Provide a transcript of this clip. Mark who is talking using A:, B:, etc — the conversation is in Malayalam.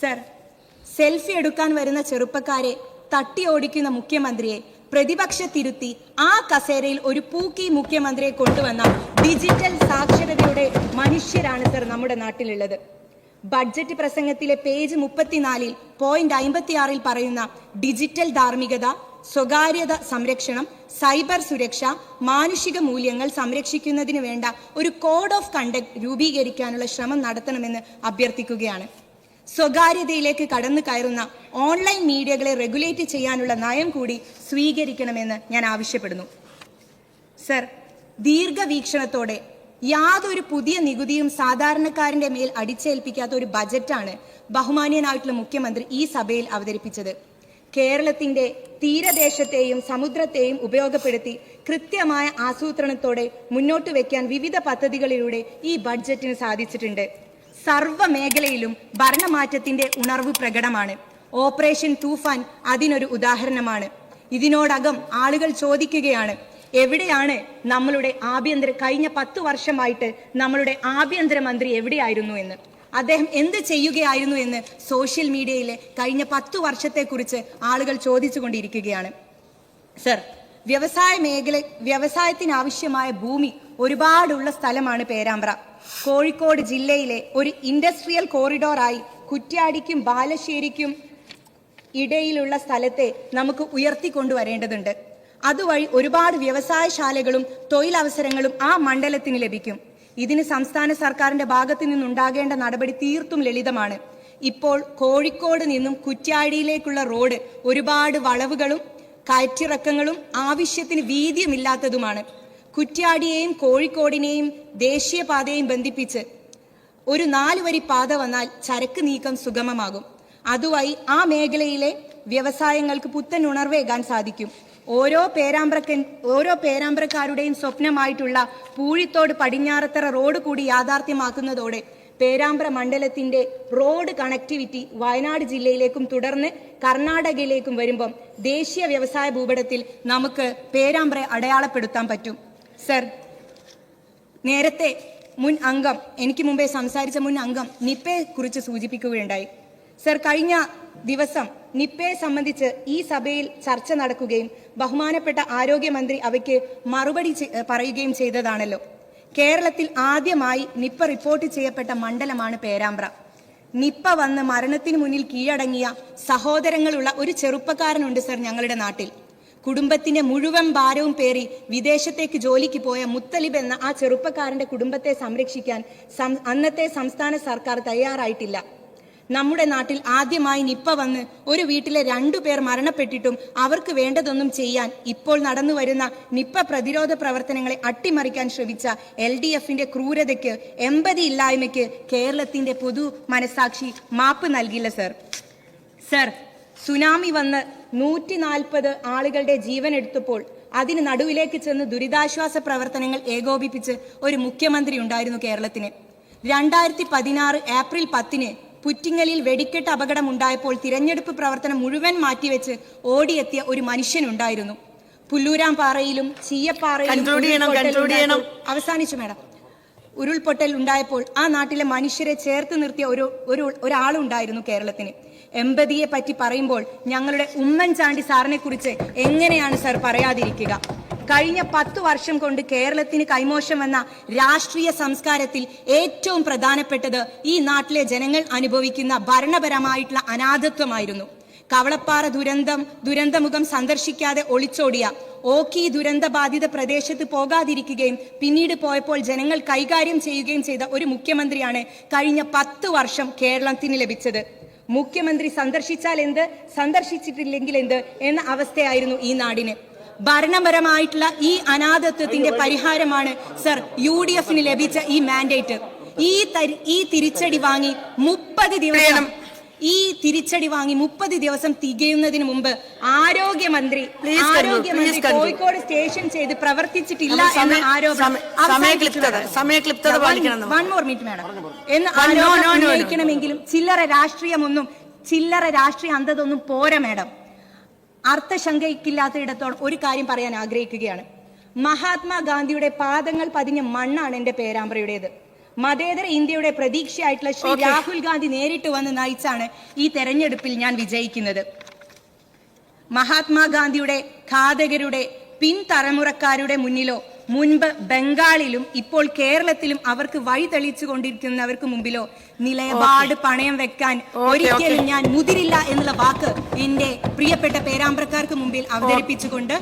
A: സർ, സെൽഫി എടുക്കാൻ വരുന്ന ചെറുപ്പക്കാരെ തട്ടി ഓടിക്കുന്ന മുഖ്യമന്ത്രിയെ പ്രതിപക്ഷത്തിരുത്തി ആ കസേരയിൽ ഒരു പൂക്കി മുഖ്യമന്ത്രിയെ കൊണ്ടുവന്ന ഡിജിറ്റൽ സാക്ഷരതയുടെ മനുഷ്യരാണ് സർ നമ്മുടെ നാട്ടിലുള്ളത്. ബഡ്ജറ്റ് പ്രസംഗത്തിലെ പേജ് 34 പോയിന്റ് 56 പറയുന്ന ഡിജിറ്റൽ ധാർമ്മികത, സ്വകാര്യത സംരക്ഷണം, സൈബർ സുരക്ഷ, മാനുഷിക മൂല്യങ്ങൾ സംരക്ഷിക്കുന്നതിന് വേണ്ട ഒരു കോഡ് ഓഫ് കണ്ടക്ട് രൂപീകരിക്കാനുള്ള ശ്രമം നടത്തണമെന്ന് അഭ്യർത്ഥിക്കുകയാണ്. സ്വകാര്യതയിലേക്ക് കടന്നു കയറുന്ന ഓൺലൈൻ മീഡിയകളെ റെഗുലേറ്റ് ചെയ്യാനുള്ള നയം കൂടി സ്വീകരിക്കണമെന്ന് ഞാൻ ആവശ്യപ്പെടുന്നു. സർ, ദീർഘവീക്ഷണത്തോടെ യാതൊരു പുതിയ നികുതിയും സാധാരണക്കാരന്റെ മേൽ അടിച്ചേൽപ്പിക്കാത്ത ഒരു ബജറ്റാണ് ബഹുമാന്യനായിട്ടുള്ള മുഖ്യമന്ത്രി ഈ സഭയിൽ അവതരിപ്പിച്ചത്. കേരളത്തിന്റെ തീരദേശത്തെയും സമുദ്രത്തെയും ഉപയോഗപ്പെടുത്തി കൃത്യമായ ആസൂത്രണത്തോടെ മുന്നോട്ട് വയ്ക്കാൻ വിവിധ പദ്ധതികളിലൂടെ ഈ ബഡ്ജറ്റിന് സാധിച്ചിട്ടുണ്ട്. സർവ്വ മേഖലയിലും ഭരണമാറ്റത്തിന്റെ ഉണർവ് പ്രകടമാണ്. ഓപ്പറേഷൻ തൂഫാൻ അതിനൊരു ഉദാഹരണമാണ്. ഇതിനോടകം ആളുകൾ ചോദിക്കുകയാണ്, എവിടെയാണ് നമ്മളുടെ കഴിഞ്ഞ 10 വർഷമായിട്ട് നമ്മളുടെ ആഭ്യന്തരമന്ത്രി എവിടെയായിരുന്നു എന്ന്, അദ്ദേഹം എന്ത് ചെയ്യുകയായിരുന്നു എന്ന് സോഷ്യൽ മീഡിയയിലെ കഴിഞ്ഞ 10 വർഷത്തെക്കുറിച്ച് ആളുകൾ ചോദിച്ചുകൊണ്ടിരിക്കുകയാണ്. സർ, വ്യവസായത്തിനാവശ്യമായ ഭൂമി ഒരുപാടുള്ള സ്ഥലമാണ് പേരാമ്പ്ര. കോഴിക്കോട് ജില്ലയിലെ ഒരു ഇൻഡസ്ട്രിയൽ കോറിഡോറായി കുറ്റ്യാടിക്കും ബാലശ്ശേരിക്കും ഇടയിലുള്ള സ്ഥലത്തെ നമുക്ക് ഉയർത്തിക്കൊണ്ടുവരേണ്ടതുണ്ട്. അതുവഴി ഒരുപാട് വ്യവസായശാലകളും തൊഴിലവസരങ്ങളും ആ മണ്ഡലത്തിന് ലഭിക്കും. ഇതിന് സംസ്ഥാന സർക്കാരിന്റെ ഭാഗത്തു നിന്നുണ്ടാകേണ്ട നടപടി തീർത്തും ലളിതമാണ്. ഇപ്പോൾ കോഴിക്കോട് നിന്നും കുറ്റ്യാടിയിലേക്കുള്ള റോഡ് ഒരുപാട് വളവുകളും കയറ്റിറക്കങ്ങളും ആവശ്യത്തിന് വീതിയുമില്ലാത്തതുമാണ്. കുറ്റ്യാടിയെയും കോഴിക്കോടിനെയും ദേശീയപാതയെയും ബന്ധിപ്പിച്ച് ഒരു 4 വരി പാത വന്നാൽ ചരക്ക് നീക്കം സുഗമമാകും. അതുവഴി ആ മേഖലയിലെ വ്യവസായങ്ങൾക്ക് പുത്തൻ ഉണർവേകാൻ സാധിക്കും. ഓരോ പേരാമ്പ്രക്കാരുടെയും സ്വപ്നമായിട്ടുള്ള പൂഴിത്തോട് പടിഞ്ഞാറത്തറ റോഡ് കൂടി യാഥാർത്ഥ്യമാക്കുന്നതോടെ പേരാമ്പ്ര മണ്ഡലത്തിന്റെ റോഡ് കണക്ടിവിറ്റി വയനാട് ജില്ലയിലേക്കും തുടർന്ന് കർണാടകയിലേക്കും വരുമ്പം ദേശീയ വ്യവസായ ഭൂപടത്തിൽ നമുക്ക് പേരാമ്പ്രയെ അടയാളപ്പെടുത്താൻ പറ്റും. സർ, നേരത്തെ എനിക്ക് മുമ്പേ സംസാരിച്ച മുൻ അംഗം നിപ്പയെ കുറിച്ച് സൂചിപ്പിക്കുകയുണ്ടായി. സർ, കഴിഞ്ഞ ദിവസം നിപ്പയെ സംബന്ധിച്ച് ഈ സഭയിൽ ചർച്ച നടക്കുകയും ബഹുമാനപ്പെട്ട ആരോഗ്യമന്ത്രി അവയ്ക്ക് മറുപടി പറയുകയും ചെയ്തതാണല്ലോ. കേരളത്തിൽ ആദ്യമായി നിപ്പ റിപ്പോർട്ട് ചെയ്യപ്പെട്ട മണ്ഡലമാണ് പേരാമ്പ്ര. നിപ്പ വന്ന് മരണത്തിന് മുന്നിൽ കീഴടങ്ങിയ സഹോദരങ്ങളുള്ള ഒരു ചെറുപ്പക്കാരനുണ്ട് സർ ഞങ്ങളുടെ നാട്ടിൽ. കുടുംബത്തിന്റെ മുഴുവൻ ഭാരവും പേറി വിദേശത്തേക്ക് ജോലിക്ക് പോയ മുത്തലിബ് എന്ന ആ ചെറുപ്പക്കാരന്റെ കുടുംബത്തെ സംരക്ഷിക്കാൻ അന്നത്തെ സംസ്ഥാന സർക്കാർ തയ്യാറായിട്ടില്ല. നമ്മുടെ നാട്ടിൽ ആദ്യമായി നിപ്പ വന്ന് ഒരു വീട്ടിലെ 2 പേർ മരണപ്പെട്ടിട്ടും അവർക്ക് വേണ്ടതൊന്നും ചെയ്യാൻ ഇപ്പോൾ നടന്നു വരുന്ന നിപ്പ പ്രതിരോധ പ്രവർത്തനങ്ങളെ അട്ടിമറിക്കാൻ ശ്രമിച്ച LDFന്റെ ക്രൂരതയ്ക്ക്, എമ്പതിയില്ലായ്മയ്ക്ക് കേരളത്തിന്റെ പൊതു മനസാക്ഷി മാപ്പ് നൽകില്ല സർ. സർ, സുനാമി വന്ന് 140 ആളുകളുടെ ജീവൻ എടുത്തപ്പോൾ അതിന് നടുവിലേക്ക് ചെന്ന് ദുരിതാശ്വാസ പ്രവർത്തനങ്ങൾ ഏകോപിപ്പിച്ച് ഒരു മുഖ്യമന്ത്രി ഉണ്ടായിരുന്നു കേരളത്തിന്. 2016 ഏപ്രിൽ 10 പുറ്റിങ്ങലിൽ വെടിക്കെട്ട് അപകടം ഉണ്ടായപ്പോൾ തിരഞ്ഞെടുപ്പ് പ്രവർത്തനം മുഴുവൻ മാറ്റിവെച്ച് ഓടിയെത്തിയ ഒരു മനുഷ്യനുണ്ടായിരുന്നു. പുല്ലൂരാംപാറയിലും ചീയപ്പാറയിലും അവസാനിച്ചു മേഡം. ഉരുൾപൊട്ടൽ ഉണ്ടായപ്പോൾ ആ നാട്ടിലെ മനുഷ്യരെ ചേർത്ത് നിർത്തിയ ഒരാളുണ്ടായിരുന്നു കേരളത്തിന്. എമ്പതിയെ പറ്റി പറയുമ്പോൾ ഞങ്ങളുടെ ഉമ്മൻചാണ്ടി സാറിനെ കുറിച്ച് എങ്ങനെയാണ് സർ പറയാതിരിക്കുക? കഴിഞ്ഞ 10 വർഷം കൊണ്ട് കേരളത്തിന് കൈമോശം വന്ന രാഷ്ട്രീയ സംസ്കാരത്തിൽ ഏറ്റവും പ്രധാനപ്പെട്ടത് ഈ നാട്ടിലെ ജനങ്ങൾ അനുഭവിക്കുന്ന ഭരണപരമായിട്ടുള്ള അനാഥത്വമായിരുന്നു. കവളപ്പാറ ദുരന്തമുഖം സന്ദർശിക്കാതെ ഒളിച്ചോടിയ, ഓഖി ദുരന്തബാധിത പ്രദേശത്ത് പോകാതിരിക്കുകയും പിന്നീട് പോയപ്പോൾ ജനങ്ങൾ കൈകാര്യം ചെയ്യുകയും ചെയ്ത ഒരു മുഖ്യമന്ത്രിയാണ് കഴിഞ്ഞ 10 വർഷം കേരളത്തിന് ലഭിച്ചത്. മുഖ്യമന്ത്രി സന്ദർശിച്ചാൽ എന്ത്, സന്ദർശിച്ചിട്ടില്ലെങ്കിൽ എന്ത് എന്ന അവസ്ഥയായിരുന്നു ഈ നാടിന്. ഭരണപരമായിട്ടുള്ള ഈ അനാഥത്വത്തിന്റെ പരിഹാരമാണ് സർ UDFന് ലഭിച്ച ഈ മാൻഡേറ്റ്. ഈ തിരിച്ചടി വാങ്ങി 30 ദിവസം തികയുന്നതിന് മുമ്പ് ആരോഗ്യമന്ത്രി കോഴിക്കോട് സ്റ്റേഷൻ ചെയ്ത് പ്രവർത്തിച്ചിട്ടില്ല എന്ന ആരോപണം ഉന്നയിക്കണമെങ്കിലും ചില്ലറ രാഷ്ട്രീയ അന്ധതൊന്നും പോരാ മേഡം. അർത്ഥശങ്കയ്ക്കില്ലാത്തയിടത്തോളം ഒരു കാര്യം പറയാൻ ആഗ്രഹിക്കുകയാണ്. മഹാത്മാഗാന്ധിയുടെ പാദങ്ങൾ പതിഞ്ഞ മണ്ണാണ് എൻ്റെ പേരാമ്പ്രയുടേത്. മതേതര ഇന്ത്യയുടെ പ്രതീക്ഷയായിട്ടുള്ള ശ്രീ രാഹുൽ ഗാന്ധി നേരിട്ട് വന്ന് നയിച്ചാണ് ഈ തെരഞ്ഞെടുപ്പിൽ ഞാൻ വിജയിക്കുന്നത്. മഹാത്മാഗാന്ധിയുടെ ഘാതകരുടെ പിൻതലമുറക്കാരുടെ മുന്നിലോ മുൻപ് ബംഗാളിലും ഇപ്പോൾ കേരളത്തിലും അവർക്ക് വഴി തെളിയിച്ചു കൊണ്ടിരിക്കുന്നവർക്ക് മുമ്പിലോ നിലപാട് പണയം വെക്കാൻ ഒരിക്കലും ഞാൻ മുതിരില്ല എന്നുള്ള വാക്ക് എന്റെ പ്രിയപ്പെട്ട പേരാമ്പ്രക്കാർക്ക് മുമ്പിൽ അവതരിപ്പിച്ചുകൊണ്ട്